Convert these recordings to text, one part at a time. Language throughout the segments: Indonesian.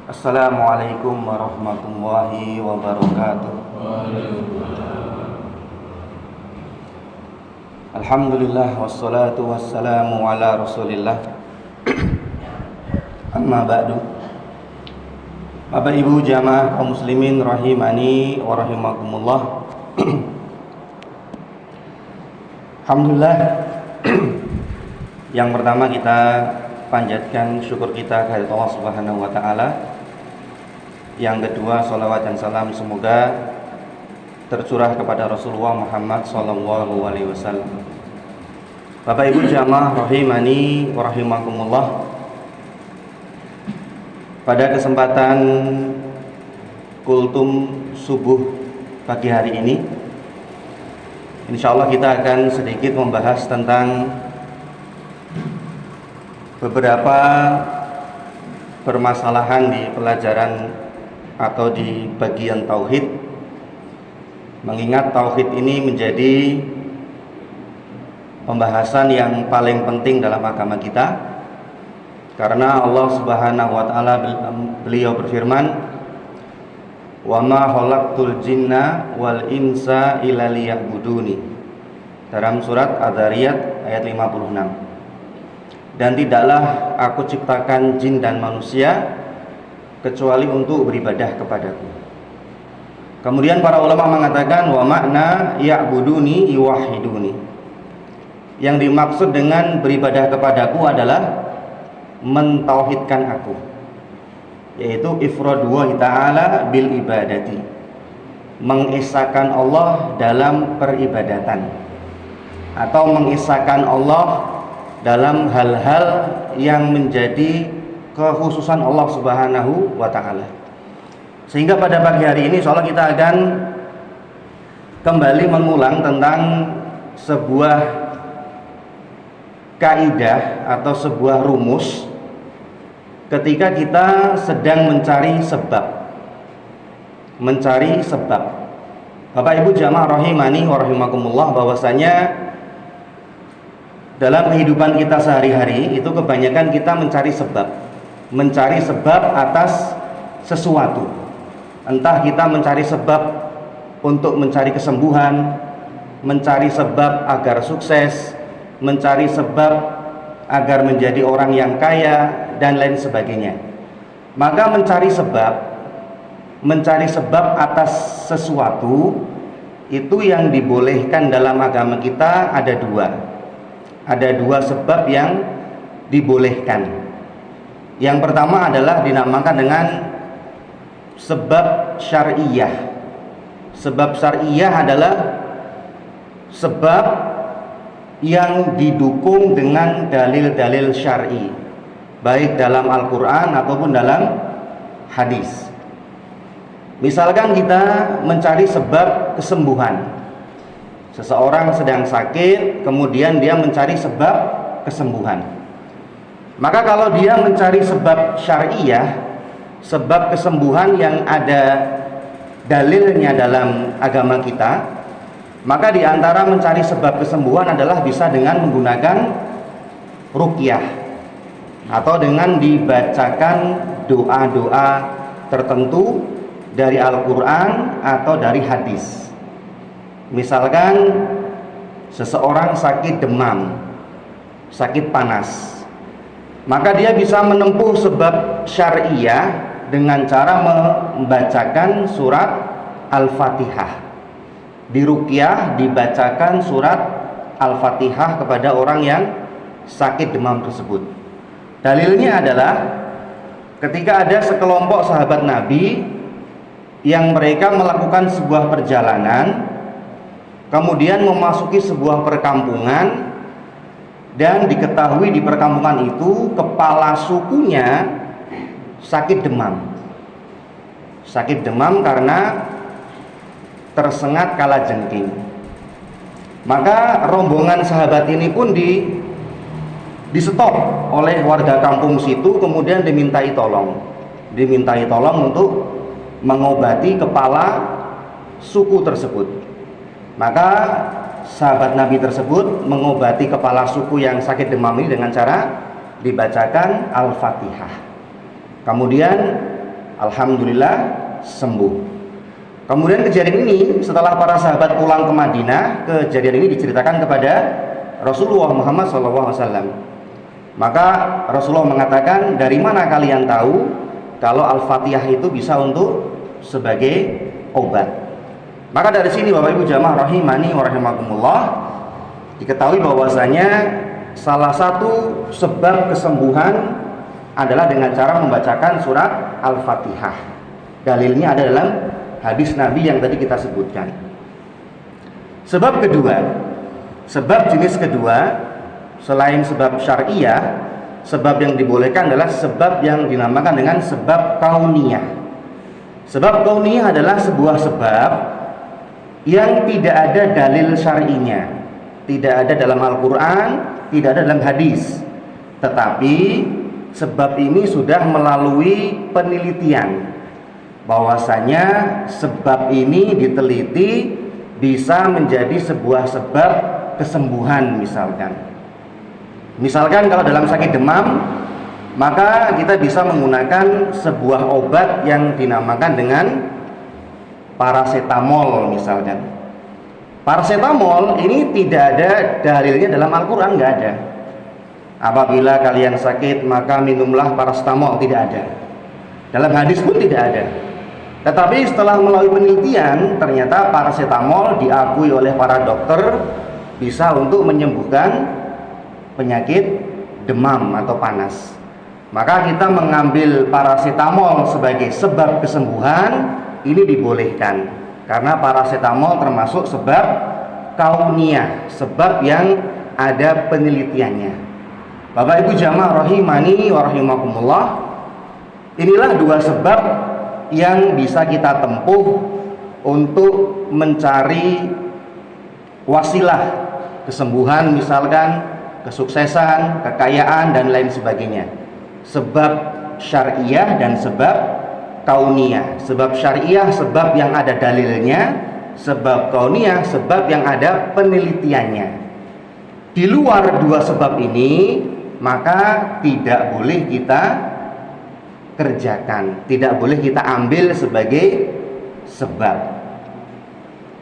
Assalamualaikum warahmatullahi wabarakatuh. Alhamdulillah wassalatu wassalamu ala Rasulillah. Amma ba'du. Bapak Ibu jamaah kaum muslimin rahimani wa rahimakumullah. Alhamdulillah. Yang pertama kita panjatkan syukur kita kepada Allah Subhanahu wa taala. Yang kedua, salawat dan salam semoga tercurah kepada Rasulullah Muhammad sallallahu alaihi wasallam. Bapak Ibu jamaah rahimani wa rahimakumullah. Pada kesempatan kultum subuh pagi hari ini, insyaallah kita akan sedikit membahas tentang beberapa permasalahan di pelajaran atau di bagian tauhid. Mengingat tauhid ini menjadi pembahasan yang paling penting dalam agama kita, karena Allah Subhanahu wa taala beliau berfirman, "Wa ma khalaqtul jinna wal insa illa liya'buduni." Dalam surat Adz-Dzariyat ayat 56. Dan tidaklah aku ciptakan jin dan manusia kecuali untuk beribadah kepadaku. Kemudian para ulama mengatakan wa makna ya'buduni yuwahhiduni. Yang dimaksud dengan beribadah kepadaku adalah mentauhidkan aku, yaitu ifradullahi ta'ala bil ibadati, mengesahkan Allah dalam peribadatan, atau mengesahkan Allah dalam hal-hal yang menjadi kekhususan Allah Subhanahu wa taala. Sehingga pada pagi hari ini insyaallah kita akan kembali mengulang tentang sebuah kaidah atau sebuah rumus ketika kita sedang mencari sebab. Bapak Ibu jamaah rahimani wa rahimakumullah, bahwasanya dalam kehidupan kita sehari-hari itu kebanyakan kita mencari sebab atas sesuatu. Entah kita mencari sebab untuk mencari kesembuhan, mencari sebab agar sukses, mencari sebab agar menjadi orang yang kaya, dan lain sebagainya. Maka mencari sebab atas sesuatu itu yang dibolehkan dalam agama kita ada dua sebab yang dibolehkan. Yang pertama adalah dinamakan dengan sebab syar'iyah. Sebab syar'iyah adalah sebab yang didukung dengan dalil-dalil syar'i, baik dalam Al-Quran ataupun dalam hadis. Misalkan kita mencari sebab kesembuhan. Seseorang sedang sakit, kemudian dia mencari sebab kesembuhan. Maka kalau dia mencari sebab syariah, sebab kesembuhan yang ada dalilnya dalam agama kita, maka di antara mencari sebab kesembuhan adalah bisa dengan menggunakan ruqyah, atau dengan dibacakan doa-doa tertentu dari Al-Quran atau dari hadis. Misalkan seseorang sakit demam, sakit panas, maka dia bisa menempuh sebab syariah dengan cara membacakan surat Al-Fatihah. Di ruqyah dibacakan surat Al-Fatihah kepada orang yang sakit demam tersebut. Dalilnya adalah ketika ada sekelompok sahabat Nabi yang mereka melakukan sebuah perjalanan, kemudian memasuki sebuah perkampungan, dan diketahui di perkampungan itu kepala sukunya sakit demam karena tersengat kalajengking. Maka rombongan sahabat ini pun di-stop oleh warga kampung situ, kemudian dimintai tolong untuk mengobati kepala suku tersebut. Maka sahabat Nabi tersebut mengobati kepala suku yang sakit demam ini dengan cara dibacakan Al-Fatihah. Kemudian Alhamdulillah sembuh. Kemudian kejadian ini setelah para sahabat pulang ke Madinah, kejadian ini diceritakan kepada Rasulullah Muhammad SAW. Maka Rasulullah mengatakan, dari mana kalian tahu kalau Al-Fatihah itu bisa untuk sebagai obat? Maka dari sini Bapak Ibu jamaah rahimani wa rahimakumullah, diketahui bahwasanya salah satu sebab kesembuhan adalah dengan cara membacakan surat Al-Fatihah. Dalilnya ada dalam hadis Nabi yang tadi kita sebutkan. Sebab kedua, sebab jenis kedua selain sebab syariah, sebab yang dibolehkan adalah sebab yang dinamakan dengan sebab kauniyah. Sebab kauniyah adalah sebuah sebab yang tidak ada dalil syar'inya, tidak ada dalam Al-Quran, tidak ada dalam hadis, tetapi sebab ini sudah melalui penelitian, bahwasanya sebab ini diteliti bisa menjadi sebuah sebab kesembuhan. Misalkan kalau dalam sakit demam, maka kita bisa menggunakan sebuah obat yang dinamakan dengan paracetamol misalkan. Paracetamol ini tidak ada dalilnya dalam Al-Quran, nggak ada. Apabila kalian sakit maka minumlah paracetamol, tidak ada. Dalam hadis pun tidak ada. Tetapi setelah melalui penelitian, ternyata paracetamol diakui oleh para dokter bisa untuk menyembuhkan penyakit demam atau panas. Maka kita mengambil paracetamol sebagai sebab kesembuhan ini dibolehkan, karena paracetamol termasuk sebab kauniyah, sebab yang ada penelitiannya. Bapak Ibu jamaah rahimani wa rahimakumullah, inilah dua sebab yang bisa kita tempuh untuk mencari wasilah kesembuhan, misalkan kesuksesan, kekayaan, dan lain sebagainya. Sebab syariah dan sebab kauniyah. Sebab syariah sebab yang ada dalilnya, sebab kauniyah sebab yang ada penelitiannya. Di luar dua sebab ini, maka tidak boleh kita kerjakan, tidak boleh kita ambil sebagai sebab.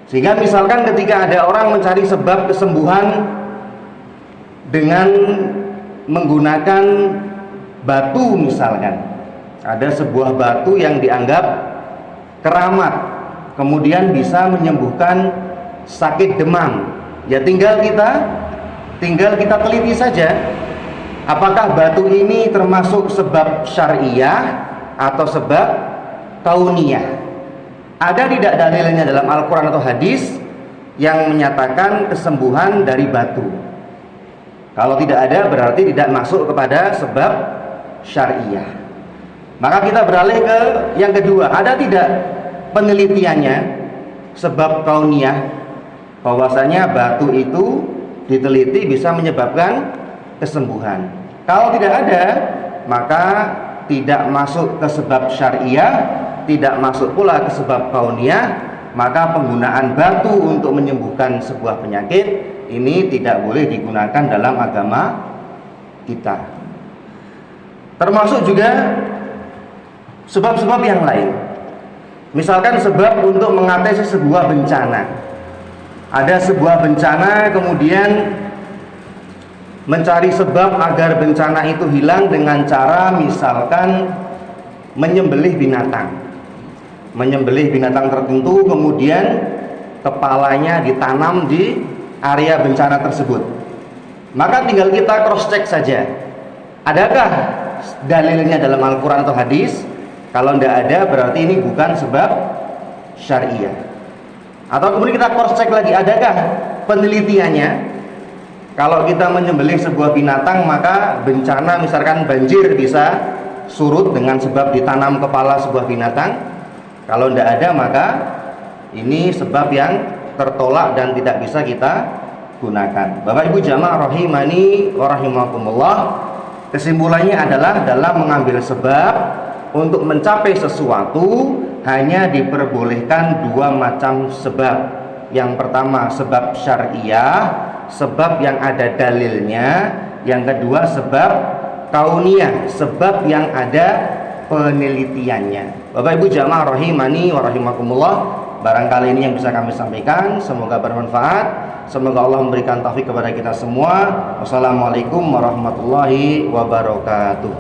Sehingga misalkan ketika ada orang mencari sebab kesembuhan dengan menggunakan batu, misalkan ada sebuah batu yang dianggap keramat, kemudian bisa menyembuhkan sakit demam, ya tinggal kita teliti saja apakah batu ini termasuk sebab syariah atau sebab kauniyah. Ada tidak dalilnya dalam Al-Quran atau hadis yang menyatakan kesembuhan dari batu? Kalau tidak ada, berarti tidak masuk kepada sebab syariah. Maka kita beralih ke yang kedua. Ada tidak penelitiannya sebab kauniyah, bahwasanya batu itu diteliti bisa menyebabkan kesembuhan? Kalau tidak ada, maka tidak masuk ke sebab syariah, tidak masuk pula ke sebab kauniyah. Maka penggunaan batu untuk menyembuhkan sebuah penyakit ini tidak boleh digunakan dalam agama kita. Termasuk juga sebab-sebab yang lain. Misalkan sebab untuk mengatasi sebuah bencana. Ada sebuah bencana, kemudian mencari sebab agar bencana itu hilang dengan cara misalkan menyembelih binatang. Menyembelih binatang tertentu, kemudian kepalanya ditanam di area bencana tersebut. Maka tinggal kita cross check saja, adakah dalilnya dalam Al-Quran atau hadis? Kalau tidak ada, berarti ini bukan sebab syariah. Atau kemudian kita cross check lagi, adakah penelitiannya? Kalau kita menyembelih sebuah binatang, maka bencana misalkan banjir bisa surut dengan sebab ditanam kepala sebuah binatang. Kalau tidak ada, maka ini sebab yang tertolak dan tidak bisa kita gunakan. Bapak Ibu jamaah rahimani wa rahimakumullah, kesimpulannya adalah dalam mengambil sebab untuk mencapai sesuatu hanya diperbolehkan dua macam sebab. Yang pertama sebab syariah, sebab yang ada dalilnya. Yang kedua sebab kauniyah, sebab yang ada penelitiannya. Bapak Ibu jamaah rahimani wa rahimakumullah, barangkali ini yang bisa kami sampaikan, semoga bermanfaat. Semoga Allah memberikan taufik kepada kita semua. Wassalamualaikum warahmatullahi wabarakatuh.